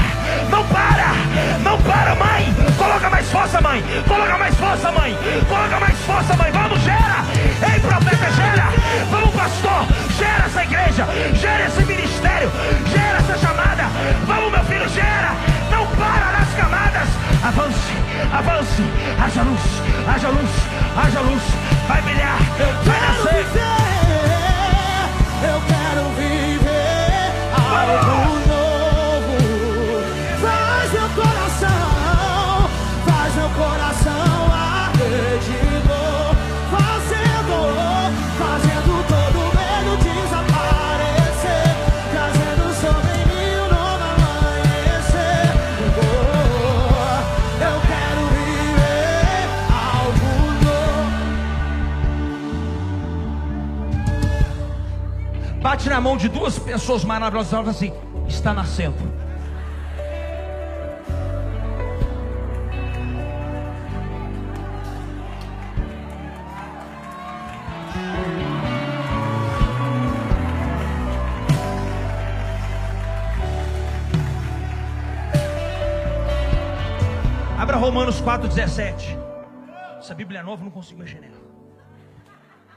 não para, não para, mãe. Coloca mais força, mãe. Coloca mais força, mãe. Coloca mais força, mãe. Vamos, gera. Ei, profeta, gera. Vamos, pastor, gera essa igreja, gera esse ministério, gera essa chamada. Vamos, meu filho, gera. Não para nas camadas. Avance, avance. Haja luz, haja luz, haja luz. Vai brilhar, vai nascer. Eu quero viver algo novo. Faz meu coração, faz meu coração arder de dor. Fazendo todo medo desaparecer, trazendo sobre mim um novo amanhecer. Eu quero viver algo novo. Bate na mão de duas pessoas maravilhosas e fala assim: está nascendo. Abra Romanos 4,17. Essa Bíblia é nova, não consigo mexer nela.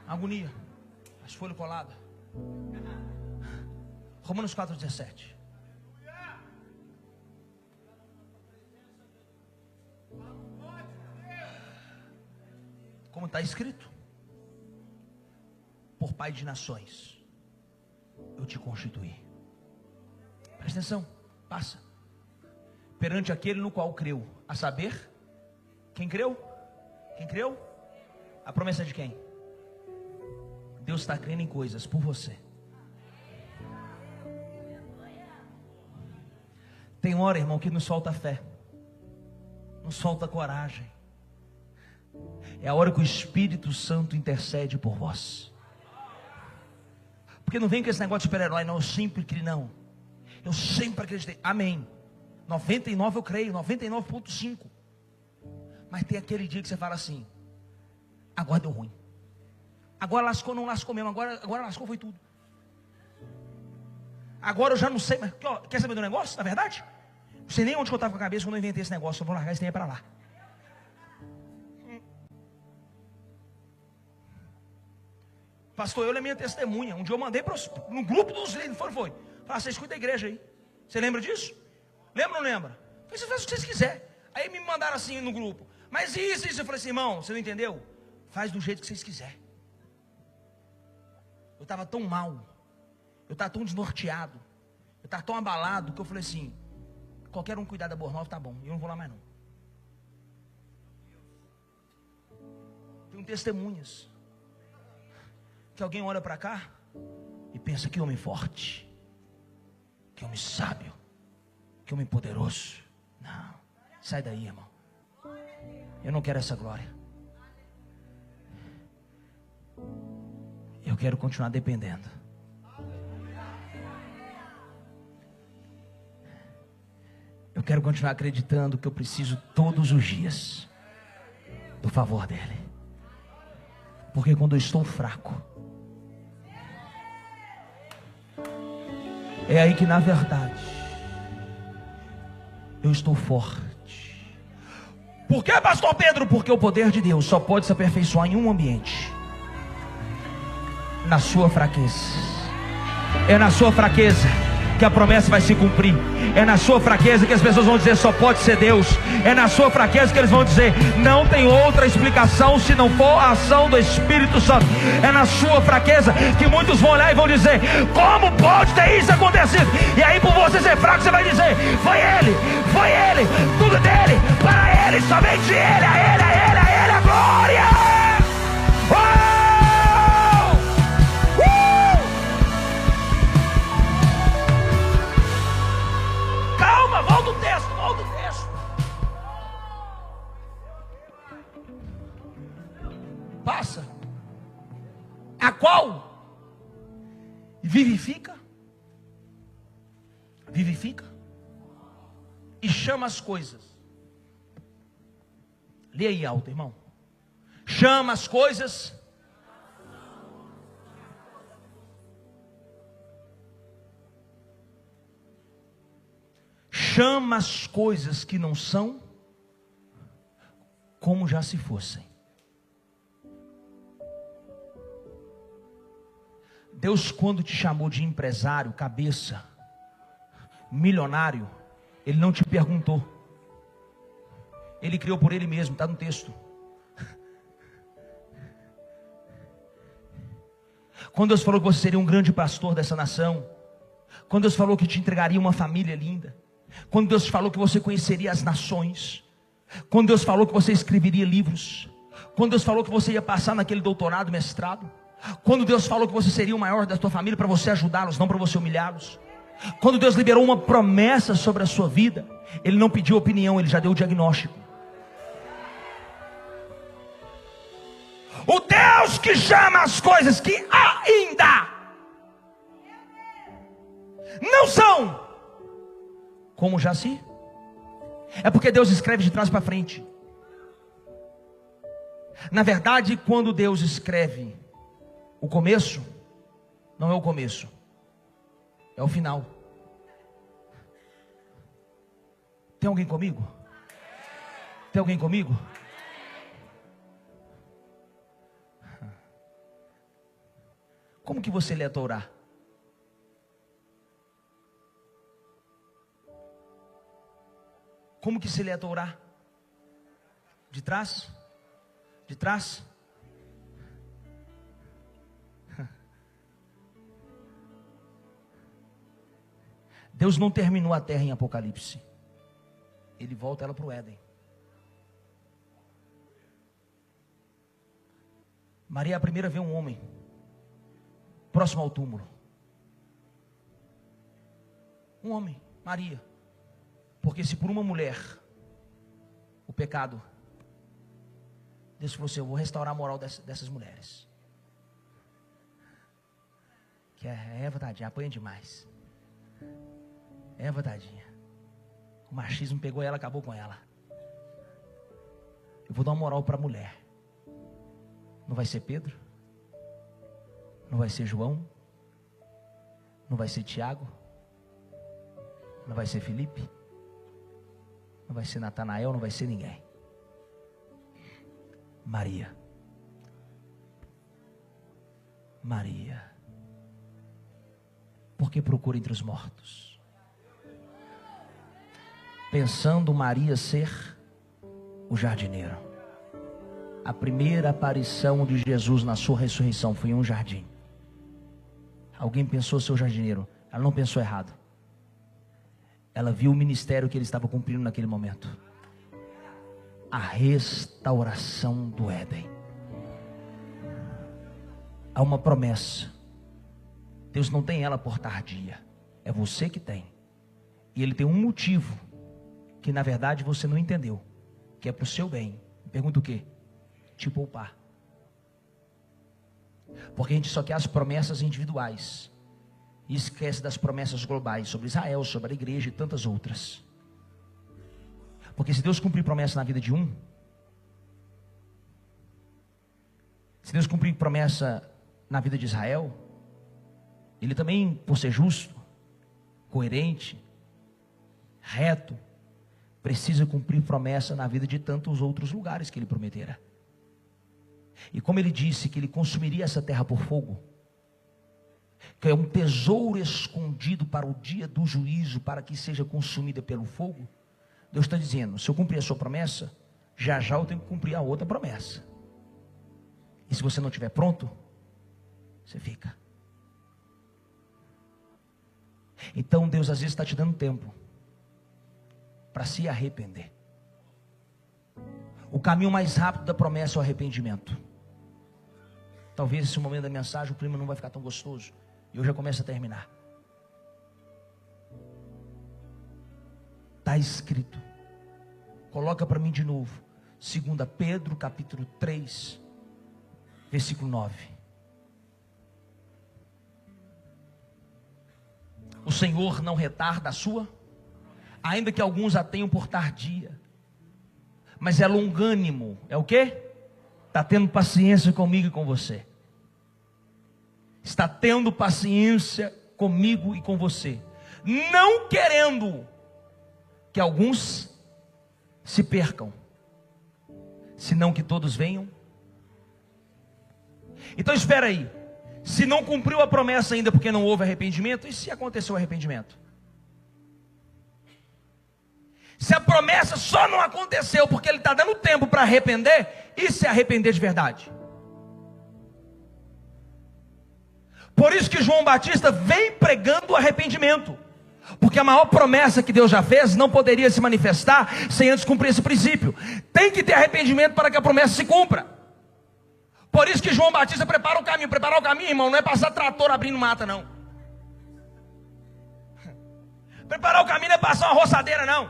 Agonia. As folhas coladas. Romanos 4,17. Como está escrito: por pai de nações eu te constituí. Presta atenção, passa. Perante aquele no qual creu, a saber, quem creu? Quem creu? A promessa é de quem? Deus está crendo em coisas por você. Tem hora, irmão, que nos falta fé, nos falta coragem. É a hora que o Espírito Santo intercede por vós. Porque não vem com esse negócio de super-herói, não. Eu sempre criei, não. Eu sempre acreditei. Amém. 99 eu creio, 99,5. Mas tem aquele dia que você fala assim: agora deu ruim. Agora lascou, não lascou mesmo. Agora lascou, foi tudo. Agora eu já não sei. Mas quer saber do negócio? Na verdade, não sei nem onde eu estava com a cabeça quando eu inventei esse negócio. Eu vou largar esse trem para lá. Pastor, eu é minha testemunha. Um dia eu mandei no grupo dos líderes. Foi. Falei, vocês cuidam da igreja aí. Você lembra disso? Lembra ou não lembra? Falei, você faz o que vocês quiserem. Aí me mandaram assim no grupo. Mas isso. Eu falei assim, irmão, você não entendeu? Faz do jeito que vocês quiserem. Eu estava tão mal. Eu estava tão desnorteado. Eu estava tão abalado que eu falei assim: qualquer um cuidar da Boa Nova tá bom. Eu não vou lá mais não. Tenho testemunhas. Que alguém olha para cá e pensa: que homem forte, que homem sábio, que homem poderoso. Não, sai daí, irmão. Eu não quero essa glória. Eu quero continuar dependendo. Eu quero continuar acreditando que eu preciso todos os dias do favor dele. Porque quando eu estou fraco, é aí que na verdade eu estou forte. Por que, pastor Pedro? Porque o poder de Deus só pode se aperfeiçoar em um ambiente: na sua fraqueza. É na sua fraqueza que a promessa vai se cumprir. É na sua fraqueza que as pessoas vão dizer: só pode ser Deus. É na sua fraqueza que eles vão dizer: não tem outra explicação se não for a ação do Espírito Santo. É na sua fraqueza que muitos vão olhar e vão dizer: como pode ter isso acontecido? E aí, por você ser fraco, você vai dizer: foi ele, tudo dele, para ele, somente ele, a ele a glória. Volta o texto. Passa. A qual vivifica e chama as coisas. Lê aí alto, irmão. Chama as coisas. Chama as coisas que não são como já se fossem. Deus, quando te chamou de empresário, cabeça, milionário, Ele não te perguntou. Ele criou por Ele mesmo, está no texto. Quando Deus falou que você seria um grande pastor dessa nação, quando Deus falou que te entregaria uma família linda, quando Deus falou que você conheceria as nações, quando Deus falou que você escreveria livros, quando Deus falou que você ia passar naquele doutorado, mestrado, quando Deus falou que você seria o maior da sua família para você ajudá-los, não para você humilhá-los, quando Deus liberou uma promessa sobre a sua vida, Ele não pediu opinião, Ele já deu o diagnóstico. O Deus que chama as coisas que ainda não são como já se. É porque Deus escreve de trás para frente. Na verdade, quando Deus escreve o começo, não é o começo, é o final. Tem alguém comigo? Tem alguém comigo? Como que você lê a Torá? Como que se lê a Torá? De trás? De trás? Deus não terminou a terra em Apocalipse. Ele volta ela para o Éden. Maria, a primeira, vê um homem próximo ao túmulo. Um homem, Maria. Porque se por uma mulher o pecado, Deus falou assim: eu vou restaurar a moral dessas mulheres. Que a Eva, tadinha, apanha demais. Eva, tadinha, o machismo pegou ela, acabou com ela. Eu vou dar uma moral para a mulher. Não vai ser Pedro, não vai ser João, não vai ser Tiago, não vai ser Felipe, não vai ser Natanael, não vai ser ninguém. Maria. Maria. Porque procura entre os mortos, pensando Maria ser o jardineiro. A primeira aparição de Jesus na sua ressurreição foi em um jardim. Alguém pensou ser o jardineiro. Ela não pensou errado. Ela viu o ministério que ele estava cumprindo naquele momento. A restauração do Éden. Há uma promessa. Deus não tem ela por tardia. É você que tem. E Ele tem um motivo que na verdade você não entendeu, que é para o seu bem. Pergunta o quê? Te poupar. Porque a gente só quer as promessas individuais e esquece das promessas globais sobre Israel, sobre a igreja e tantas outras. Porque se Deus cumprir promessa na vida de um, se Deus cumprir promessa na vida de Israel, Ele também, por ser justo, coerente, reto, precisa cumprir promessa na vida de tantos outros lugares que Ele prometera. E como Ele disse que Ele consumiria essa terra por fogo, que é um tesouro escondido para o dia do juízo, para que seja consumida pelo fogo, Deus está dizendo: se eu cumprir a sua promessa, já já eu tenho que cumprir a outra promessa. E se você não estiver pronto, você fica. Então Deus às vezes está te dando tempo para se arrepender. O caminho mais rápido da promessa é o arrependimento. Talvez esse momento da mensagem o clima não vai ficar tão gostoso, e eu já começo a terminar. Está escrito. Coloca para mim de novo. 2 Pedro capítulo 3, versículo 9. O Senhor não retarda a sua, ainda que alguns a tenham por tardia, mas é longânimo. É o quê? Está tendo paciência comigo e com você. Está tendo paciência comigo e com você. Não querendo que alguns se percam, senão que todos venham. Então espera aí. Se não cumpriu a promessa ainda porque não houve arrependimento, e se aconteceu arrependimento? Se a promessa só não aconteceu porque Ele está dando tempo para arrepender, e se arrepender de verdade? Por isso que João Batista vem pregando o arrependimento, porque a maior promessa que Deus já fez não poderia se manifestar sem antes cumprir esse princípio. Tem que ter arrependimento para que a promessa se cumpra. Por isso que João Batista prepara o caminho. Preparar o caminho, irmão, não é passar trator abrindo mata, não. Preparar o caminho não é passar uma roçadeira, não.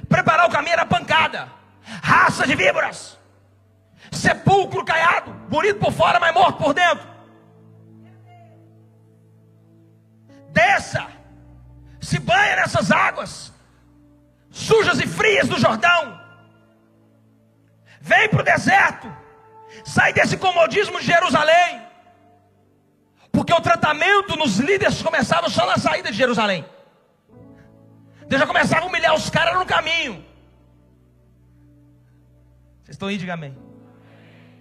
Preparar o caminho era pancada, raça de víboras, sepulcro caiado, bonito por fora, mas morto por dentro. Desça, se banha nessas águas sujas e frias do Jordão. Vem para o deserto. Sai desse comodismo de Jerusalém. Porque o tratamento nos líderes começava só na saída de Jerusalém. Deus já começava a humilhar os caras no caminho. Vocês estão aí, diga amém.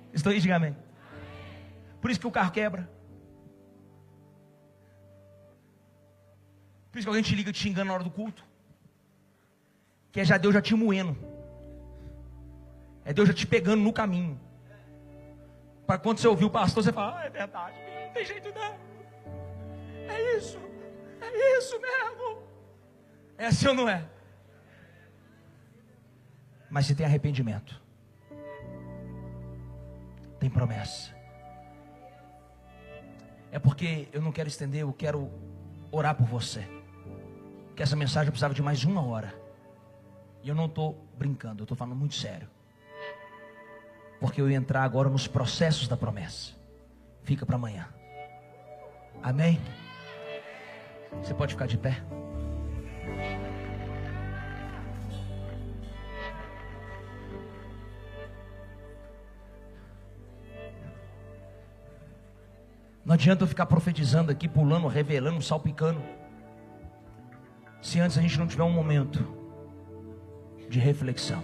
Vocês estão aí, diga amém. Por isso que o carro quebra. Por isso que alguém te liga te xingando na hora do culto. Que é já Deus já te moendo. É Deus já te pegando no caminho. Para quando você ouvir o pastor, você fala: ah, é verdade, não tem jeito não. É isso mesmo. É assim ou não é? Mas se tem arrependimento, tem promessa. É porque eu não quero estender, eu quero orar por você. Que essa mensagem precisava de mais 1 hora. E eu não estou brincando, eu estou falando muito sério. Porque eu ia entrar agora nos processos da promessa. Fica para amanhã. Amém? Você pode ficar de pé? Não adianta eu ficar profetizando aqui, pulando, revelando, salpicando, se antes a gente não tiver um momento de reflexão.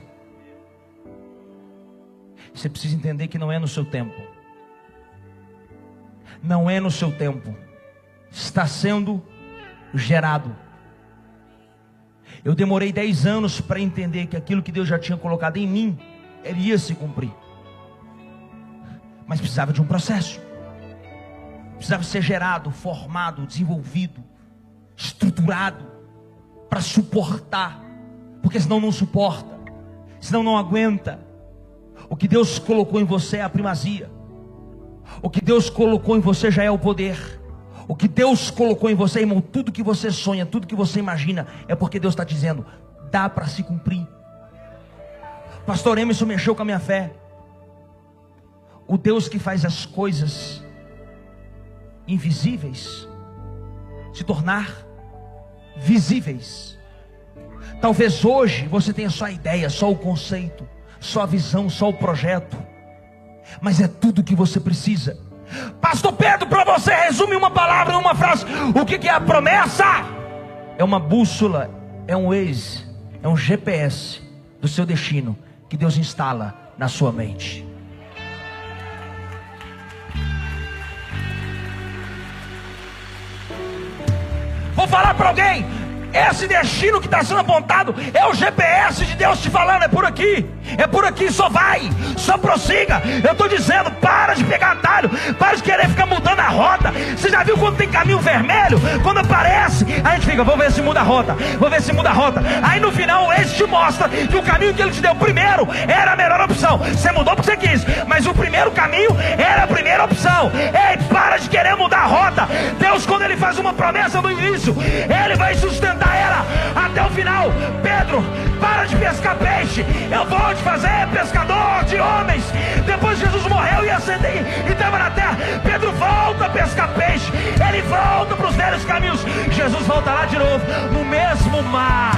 Você precisa entender que não é no seu tempo. Não é no seu tempo. Está sendo gerado. Eu demorei 10 anos para entender que aquilo que Deus já tinha colocado em mim, ele ia se cumprir. Mas precisava de um processo. Precisava ser gerado, formado, desenvolvido, estruturado, para suportar. Porque senão não suporta, senão não aguenta. O que Deus colocou em você é a primazia. O que Deus colocou em você já é o poder. O que Deus colocou em você, irmão, tudo que você sonha, tudo que você imagina, é porque Deus está dizendo, dá para se cumprir. Pastor Emerson mexeu com a minha fé. O Deus que faz as coisas invisíveis se tornar visíveis. Talvez hoje você tenha só a ideia, só o conceito, só a visão, só o projeto, mas é tudo que você precisa. Pastor Pedro, para você resume uma palavra, uma frase. O que é a promessa? É uma bússola, é um Waze, é um GPS do seu destino que Deus instala na sua mente. Vou falar para alguém, esse destino que está sendo apontado é o GPS de Deus te falando, é por aqui, só vai, só prossiga. Eu estou dizendo, para de pegar atalho, para de querer ficar mudando a rota. Você já viu quando tem caminho vermelho? Quando aparece, a gente fica, vamos ver se muda a rota, vamos ver se muda a rota. Aí no final ele te mostra que o caminho que ele te deu primeiro era a melhor opção. Você mudou porque você quis, mas o primeiro caminho era a primeira opção. Ei, para de querer mudar a rota. Deus, quando ele faz uma promessa no início, ele vai sustentar ela até o final. Pedro, para de pescar peixe, eu vou te fazer pescador de homens. Depois Jesus morreu e ascendeu e estava na terra. Pedro volta a pescar peixe, ele volta para os velhos caminhos. Jesus volta lá de novo, no mesmo mar,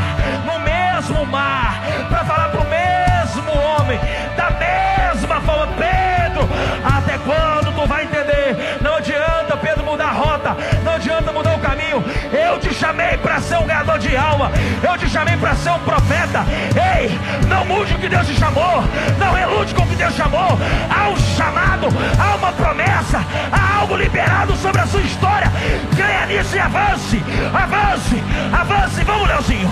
para falar para o mesmo homem, da mesma forma. Pedro, até quando tu vai entender? Não adianta, Pedro, mudar a rota, não adianta mudar o caminho. Eu te chamei para ser um ganhador de alma, eu te chamei para ser um profeta. Ei, não mude o que Deus te chamou, não relude com o que Deus chamou. Há um chamado, há uma promessa, há algo liberado sobre a sua história. Creia nisso e avance, avance, avance. Vamos, Leozinho.